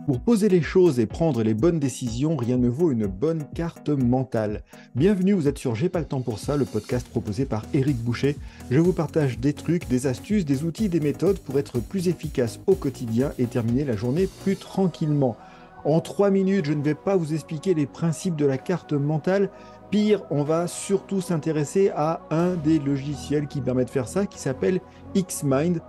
Pour poser les choses et prendre les bonnes décisions, rien ne vaut une bonne carte mentale. Bienvenue, vous êtes sur J'ai pas le temps pour ça, le podcast proposé par Éric Boucher. Je vous partage des trucs, des astuces, des outils, des méthodes pour être plus efficace au quotidien et terminer la journée plus tranquillement. En 3 minutes, je ne vais pas vous expliquer les principes de la carte mentale. Pire, on va surtout s'intéresser à un des logiciels qui permet de faire ça, qui s'appelle Xmind.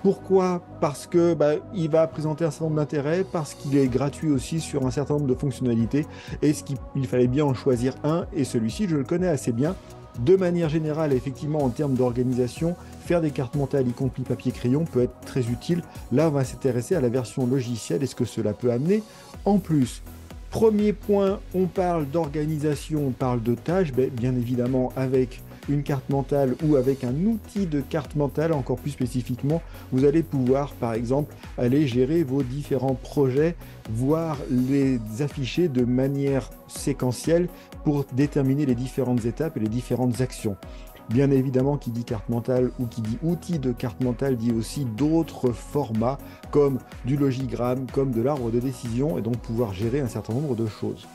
Pourquoi? Parce que il va présenter un certain nombre d'intérêts, parce qu'il est gratuit aussi sur un certain nombre de fonctionnalités, et il fallait bien en choisir un, et celui-ci, je le connais assez bien. De manière générale, effectivement, en termes d'organisation, faire des cartes mentales, y compris papier-crayon, peut être très utile. Là, on va s'intéresser à la version logicielle et ce que cela peut amener en plus. Premier point, on parle d'organisation, on parle de tâches, bien évidemment avec une carte mentale ou avec un outil de carte mentale, encore plus spécifiquement, vous allez pouvoir, par exemple, aller gérer vos différents projets, voire les afficher de manière séquentielle pour déterminer les différentes étapes et les différentes actions. Bien évidemment, qui dit carte mentale ou qui dit outil de carte mentale dit aussi d'autres formats comme du logigramme, comme de l'arbre de décision, et donc pouvoir gérer un certain nombre de choses.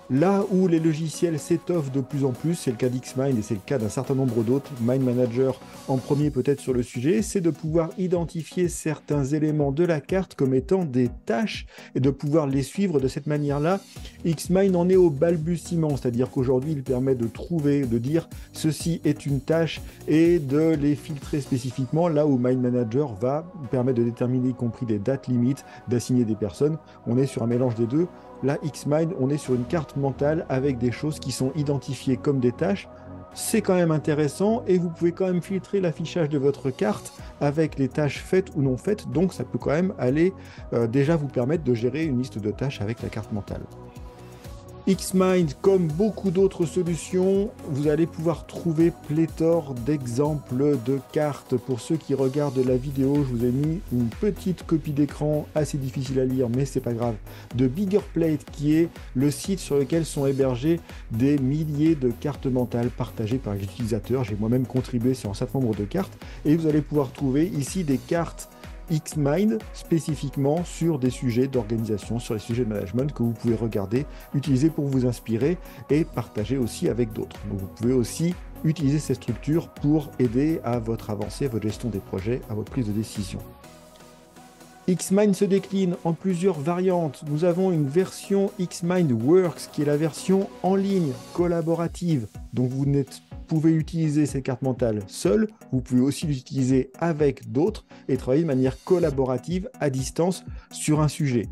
Là où les logiciels s'étoffent de plus en plus, c'est le cas d'Xmind et c'est le cas d'un certain nombre d'autres, Mind Manager en premier peut-être sur le sujet, c'est de pouvoir identifier certains éléments de la carte comme étant des tâches et de pouvoir les suivre de cette manière-là. Xmind en est au balbutiement, c'est-à-dire qu'aujourd'hui il permet de trouver, de dire ceci est une tâche et de les filtrer spécifiquement, là où Mind Manager va permettre de déterminer y compris des dates limites, d'assigner des personnes. On est sur un mélange des deux. Là, Xmind, on est sur une carte mentale avec des choses qui sont identifiées comme des tâches. C'est quand même intéressant et vous pouvez quand même filtrer l'affichage de votre carte avec les tâches faites ou non faites. Donc, ça peut quand même aller déjà vous permettre de gérer une liste de tâches avec la carte mentale. Xmind, comme beaucoup d'autres solutions, vous allez pouvoir trouver pléthore d'exemples de cartes. Pour ceux qui regardent la vidéo, je vous ai mis une petite copie d'écran, assez difficile à lire, mais c'est pas grave, de BiggerPlate, qui est le site sur lequel sont hébergées des milliers de cartes mentales partagées par les utilisateurs. J'ai moi-même contribué sur un certain nombre de cartes, et vous allez pouvoir trouver ici des cartes Xmind spécifiquement sur des sujets d'organisation, sur les sujets de management que vous pouvez regarder, utiliser pour vous inspirer et partager aussi avec d'autres. Donc vous pouvez aussi utiliser ces structures pour aider à votre avancée, à votre gestion des projets, à votre prise de décision. Xmind se décline en plusieurs variantes. Nous avons une version Xmind Works qui est la version en ligne, collaborative. Donc vous pouvez utiliser ces cartes mentales seules, vous pouvez aussi l'utiliser avec d'autres et travailler de manière collaborative à distance sur un sujet.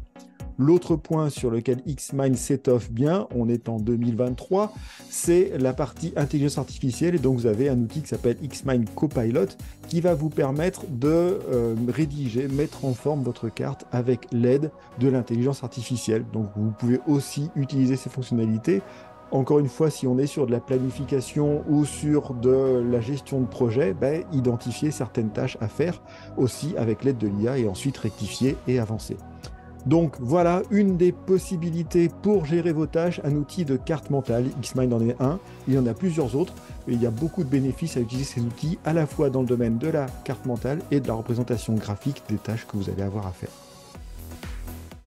L'autre point sur lequel Xmind s'étoffe bien, on est en 2023, c'est la partie intelligence artificielle. Et donc vous avez un outil qui s'appelle Xmind Copilot qui va vous permettre de rédiger, mettre en forme votre carte avec l'aide de l'intelligence artificielle. Donc vous pouvez aussi utiliser ces fonctionnalités. Encore une fois, si on est sur de la planification ou sur de la gestion de projet, identifier certaines tâches à faire aussi avec l'aide de l'IA et ensuite rectifier et avancer. Donc voilà une des possibilités pour gérer vos tâches, un outil de carte mentale. Xmind en est un, il y en a plusieurs autres, et il y a beaucoup de bénéfices à utiliser ces outils, à la fois dans le domaine de la carte mentale et de la représentation graphique des tâches que vous allez avoir à faire.